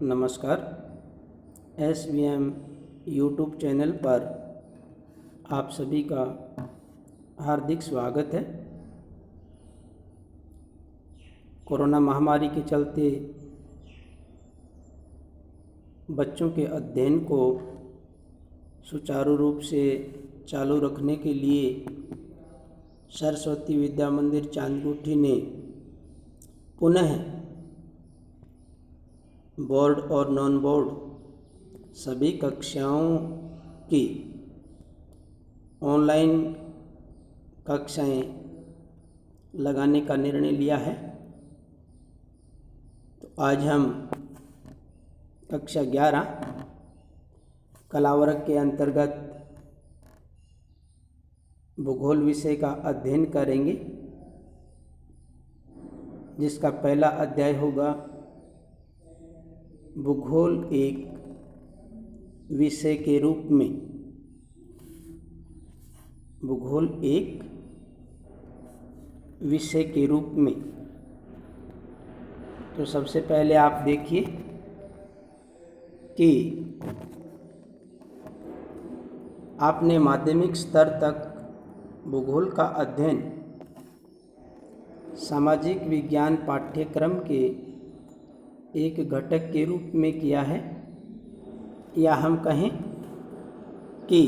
नमस्कार। SVM YouTube channel पर आप सभी का हार्दिक स्वागत है। कोरोना महामारी के चलते बच्चों के अध्ययन को सुचारू रूप से चालू रखने के लिए सरस्वती विद्या मंदिर चांदगुठी ने पुनः बोर्ड और नॉन बोर्ड सभी कक्षाओं की ऑनलाइन कक्षाएं लगाने का निर्णय लिया है। तो आज हम कक्षा 11 कला वर्ग के अंतर्गत भूगोल विषय का अध्ययन करेंगे, जिसका पहला अध्याय होगा भूगोल एक विषय के रूप में। भूगोल एक विषय के रूप में। तो सबसे पहले आप देखिए कि आपने माध्यमिक स्तर तक भूगोल का अध्ययन सामाजिक विज्ञान पाठ्यक्रम के एक घटक के रूप में किया है, या हम कहें कि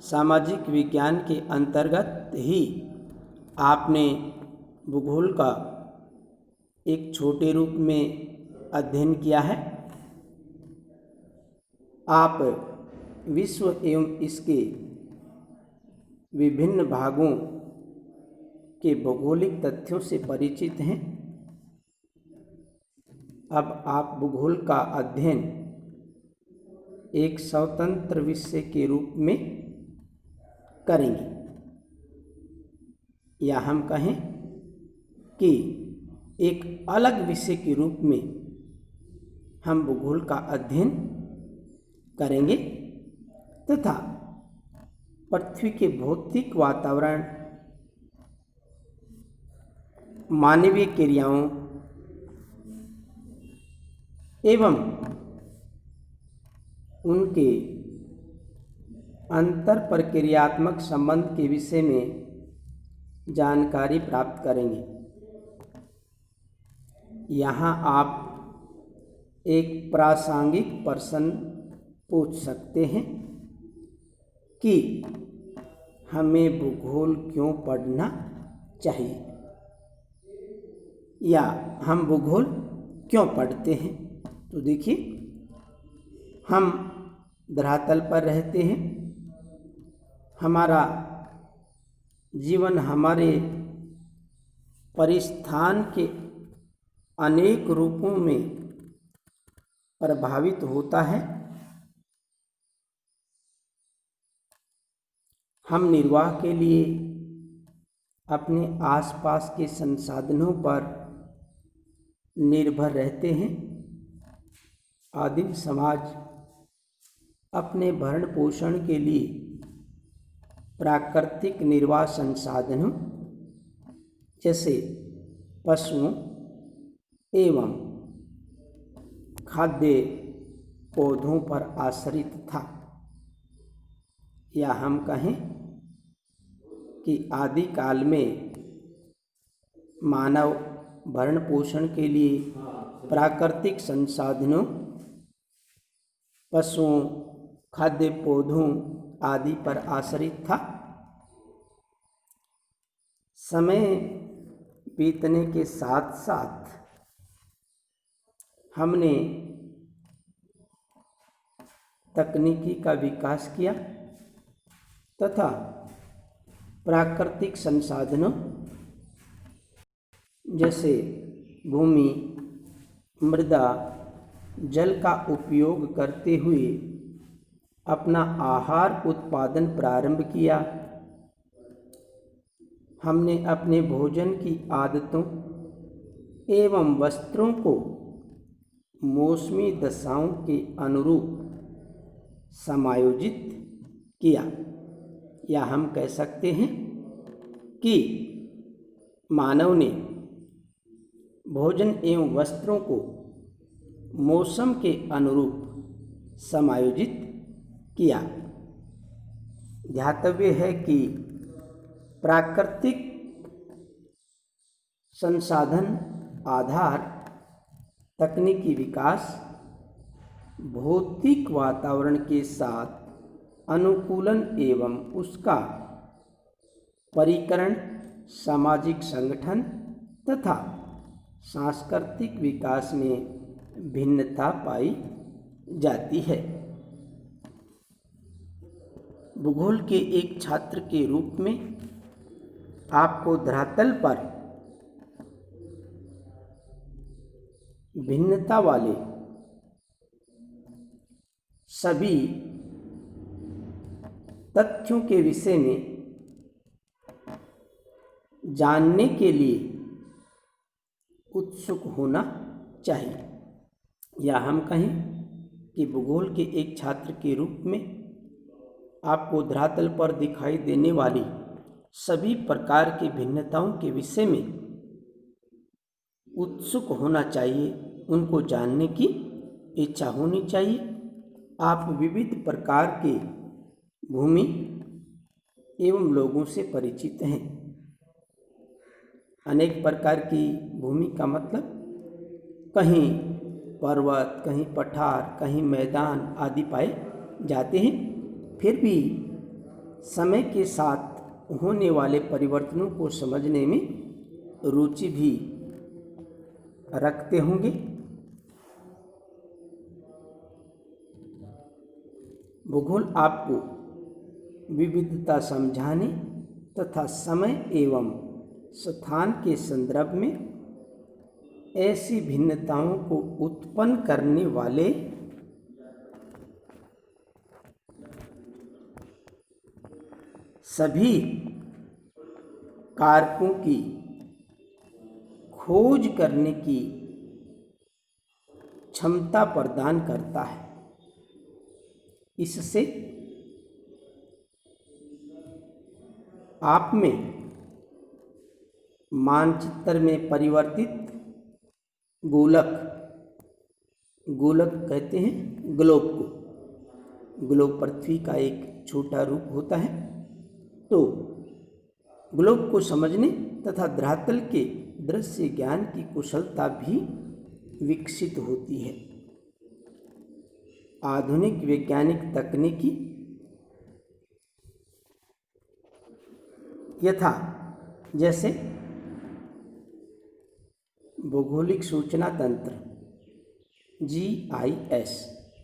सामाजिक विज्ञान के अंतर्गत ही आपने भूगोल का एक छोटे रूप में अध्ययन किया है। आप विश्व एवं इसके विभिन्न भागों के भौगोलिक तथ्यों से परिचित हैं। अब आप भूगोल का अध्ययन एक स्वतंत्र विषय के रूप में करेंगे, या हम कहें कि एक अलग विषय के रूप में हम भूगोल का अध्ययन करेंगे तथा पृथ्वी के भौतिक वातावरण, मानवीय क्रियाओं एवं उनके अंतर प्रक्रियात्मक संबंध के विषय में जानकारी प्राप्त करेंगे। यहाँ आप एक प्रासंगिक प्रश्न पूछ सकते हैं कि हमें भूगोल क्यों पढ़ना चाहिए, या हम भूगोल क्यों पढ़ते हैं। तो देखिए, हम धरातल पर रहते हैं। हमारा जीवन हमारे परिस्थान के अनेक रूपों में प्रभावित होता है। हम निर्वाह के लिए अपने आसपास के संसाधनों पर निर्भर रहते हैं। आदिम समाज अपने भरण पोषण के लिए प्राकृतिक निर्वाह संसाधनों जैसे पशुओं एवं खाद्य पौधों पर आश्रित था, या हम कहें कि आदि काल में मानव भरण पोषण के लिए प्राकृतिक संसाधनों, पशुओं, खाद्य पौधों आदि पर आश्रित था। समय बीतने के साथ साथ हमने तकनीकी का विकास किया तथा प्राकृतिक संसाधनों जैसे भूमि, मृदा, जल का उपयोग करते हुए अपना आहार उत्पादन प्रारंभ किया। हमने अपने भोजन की आदतों एवं वस्त्रों को मौसमी दशाओं के अनुरूप समायोजित किया, या हम कह सकते हैं कि मानव ने भोजन एवं वस्त्रों को मौसम के अनुरूप समायोजित किया। ध्यातव्य है कि प्राकृतिक संसाधन आधार तकनीकी विकास भौतिक वातावरण के साथ अनुकूलन एवं उसका परिकरण सामाजिक संगठन तथा सांस्कृतिक विकास में भिन्नता पाई जाती है। भूगोल के एक छात्र के रूप में आपको धरातल पर भिन्नता वाले सभी तथ्यों के विषय में जानने के लिए उत्सुक होना चाहिए, या हम कहें कि भूगोल के एक छात्र के रूप में आपको धरातल पर दिखाई देने वाली सभी प्रकार की भिन्नताओं के विषय में उत्सुक होना चाहिए, उनको जानने की इच्छा होनी चाहिए। आप विविध प्रकार के भूमि एवं लोगों से परिचित हैं। अनेक प्रकार की भूमि का मतलब कहीं पर्वत, कहीं पठार, कहीं मैदान आदि पाए जाते हैं। फिर भी समय के साथ होने वाले परिवर्तनों को समझने में रुचि भी रखते होंगे। भूगोल आपको विविधता समझाने तथा समय एवं स्थान के संदर्भ में ऐसी भिन्नताओं को उत्पन्न करने वाले सभी कारकों की खोज करने की क्षमता प्रदान करता है। इससे आप में मानचित्र में परिवर्तित गोलक कहते हैं ग्लोब को। ग्लोब पृथ्वी का एक छोटा रूप होता है। तो ग्लोब को समझने तथा धरातल के दृश्य ज्ञान की कुशलता भी विकसित होती है। आधुनिक वैज्ञानिक तकनीकी यथा जैसे भौगोलिक सूचना तंत्र GIS,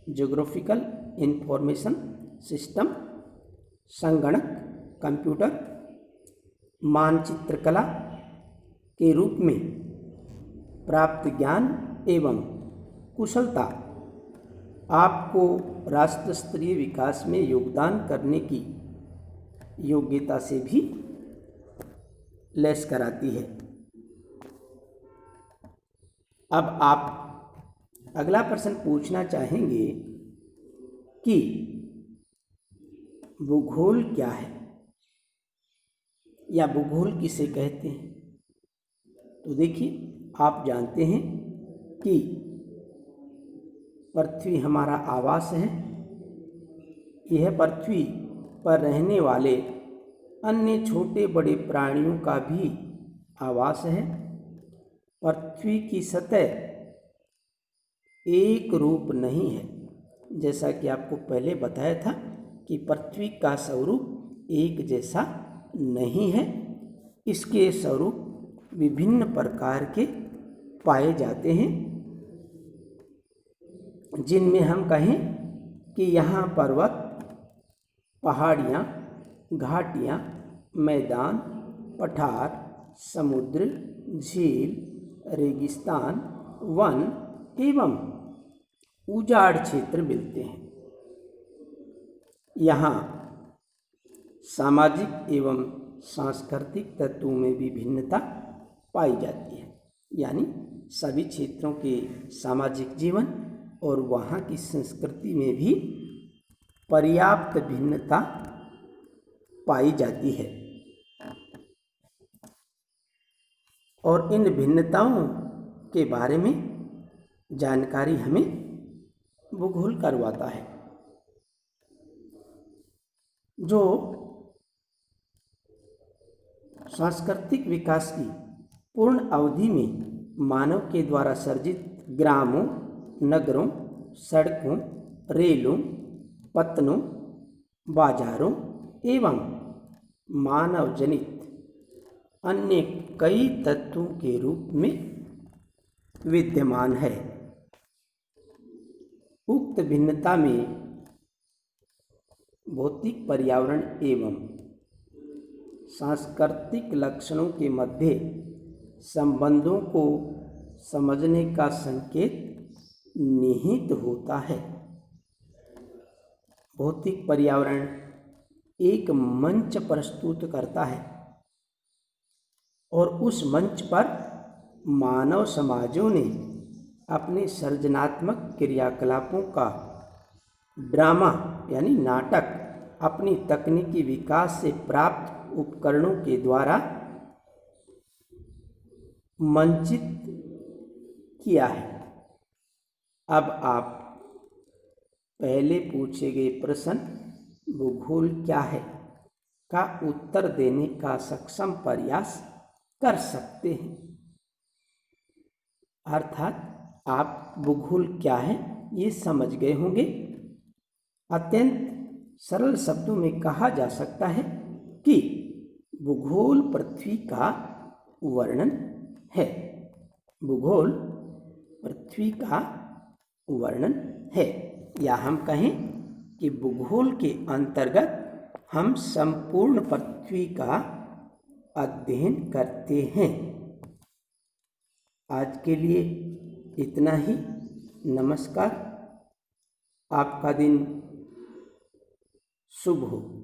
ज्योग्राफिकल इंफॉर्मेशन सिस्टम, संगणक कंप्यूटर, मानचित्र कला के रूप में प्राप्त ज्ञान एवं कुशलता आपको राष्ट्र स्तरीय विकास में योगदान करने की योग्यता से भी लैस कराती है। अब आप अगला प्रश्न पूछना चाहेंगे कि भूगोल क्या है या भूगोल किसे कहते हैं। तो देखिए, आप जानते हैं कि पृथ्वी हमारा आवास है। यह पृथ्वी पर रहने वाले अन्य छोटे बड़े प्राणियों का भी आवास है। पृथ्वी की सतह एक रूप नहीं है। जैसा कि आपको पहले बताया था कि पृथ्वी का स्वरूप एक जैसा नहीं है। इसके स्वरूप विभिन्न प्रकार के पाए जाते हैं, जिनमें हम कहें कि यहाँ पर्वत, पहाड़ियाँ, घाटियाँ, मैदान, पठार, समुद्र, झील, रेगिस्तान, वन एवं उजाड़ क्षेत्र मिलते हैं। यहाँ सामाजिक एवं सांस्कृतिक तत्वों में भी भिन्नता पाई जाती है, यानी सभी क्षेत्रों के सामाजिक जीवन और वहाँ की संस्कृति में भी पर्याप्त भिन्नता पाई जाती है। और इन भिन्नताओं के बारे में जानकारी हमें भूगोल करवाता है। जो सांस्कृतिक विकास की पूर्ण अवधि में मानव के द्वारा सर्जित ग्रामों, नगरों, सड़कों, रेलों, पत्तनों, बाजारों एवं मानव जनित अन्य कई तत्वों के रूप में विद्यमान है। उक्त भिन्नता में भौतिक, पर्यावरण एवं सांस्कृतिक लक्षणों के मध्य संबंधों को समझने का संकेत निहित होता है। भौतिक पर्यावरण एक मंच प्रस्तुत करता है और उस मंच पर मानव समाजों ने अपने सृजनात्मक क्रियाकलापों का ड्रामा यानी नाटक अपनी तकनीकी विकास से प्राप्त उपकरणों के द्वारा मंचित किया है। अब आप पहले पूछे गए प्रश्न भूगोल क्या है का उत्तर देने का सक्षम प्रयास कर सकते हैं। अर्थात आप भूगोल क्या है ये समझ गए होंगे। अत्यंत सरल शब्दों में कहा जा सकता है कि भूगोल पृथ्वी का वर्णन है। भूगोल पृथ्वी का वर्णन है, या हम कहें कि भूगोल के अंतर्गत हम संपूर्ण पृथ्वी का अध्ययन करते हैं। आज के लिए इतना ही। नमस्कार। आपका दिन शुभ हो।